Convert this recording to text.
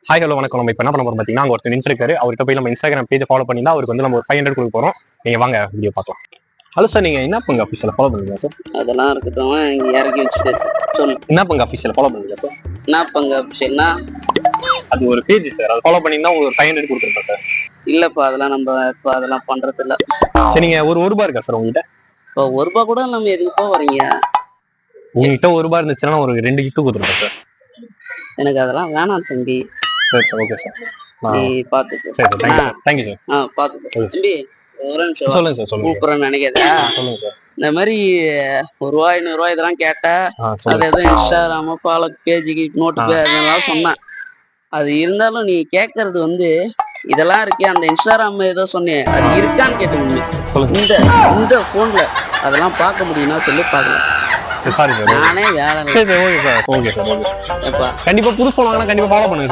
Hi hello வணக்கம். நம்ம இப்போ என்ன பண்ண போறோம் பார்த்தீங்கன்னா, அங்கே ஒருத்தர் நின்றுருக்காரு. அவர்கிட்ட போய் நம்ம இன்ஸ்டாகிராம் பேஜ் ஃபாலோ பண்ணியிருந்தா அவருக்கு வந்து நம்ம ஒரு 500 கொடுக்க போறோம். நீங்க வாங்க வீடியோ பார்க்கலாம். ஹலோ சார், நீங்க என்ன பங்கு ஆஃபீஸில் ஃபாலோ பண்ணுங்க சார்? அதெல்லாம் இருக்கட்டும், இங்க இறக்கி வச்சுட்டு சொல்லு. என்ன பங்கு ஆஃபீஸில் ஃபாலோ பண்ணுங்க சார்? என்ன பங்கு ஆப்ஷன்னா? அது ஒரு பேஜ் சார், அதை ஃபாலோ பண்ணியிருந்தா உங்களுக்கு ஒரு 500 கொடுத்துருப்பேன் சார். இல்லப்பா, அதெல்லாம் நம்ம இப்போ அதெல்லாம் பண்றது இல்ல. சரி, நீங்க ஒரு ரூபா இருக்கா சார் உங்ககிட்ட? இப்போ ஒரு ரூபா கூட நம்ம எதுக்குப்பா வரீங்க? உங்ககிட்ட ஒரு ரூபா இருந்துச்சுன்னா ஒரு 2 கிஃப்ட் கொடுத்துருப்பேன் சார். எனக்கு அதெல்லாம் வேணாம் தம்பி. சரி சார், ஓகே சார். நீ பாத்துக்கோ. சரி சார், தேங்க்யூ சார். பாத்துக்கோ தம்பி. ஒரு நிமிஷம் சொல்லுங்க சார், சொல்லுங்க. கூப்பிடுறேன்னு நினைக்காத. சொல்லுங்க சார். இந்த மாதிரி 1 ரூபா 200 ரூபா இதெல்லாம் கேட்டா அது சொல்லுங்க. எதுவும் இன்ஸ்டாகிராம் ஃபாலோ பேஜுக்கு நோட்டு அதெல்லாம் சொன்னேன். அது இருந்தாலும் நீ கேட்கறது வந்து இதெல்லாம் இருக்கே, அந்த இன்ஸ்டாகிராம் ஏதோ சொன்னேன், அது இருக்கான்னு கேட்டு சொல்லுங்க. இந்த போன்ல அதெல்லாம் பார்க்க முடியும்னா சொல்லி பார்க்கலாம். சரி, சாரி சார். நானே வேலை சரி sir, okay sir, okay sir, okay. எப்பா கண்டிப்பா புது ஃபோன் வாங்கினா கண்டிப்பா ஃபாலோ பண்ணுங்க.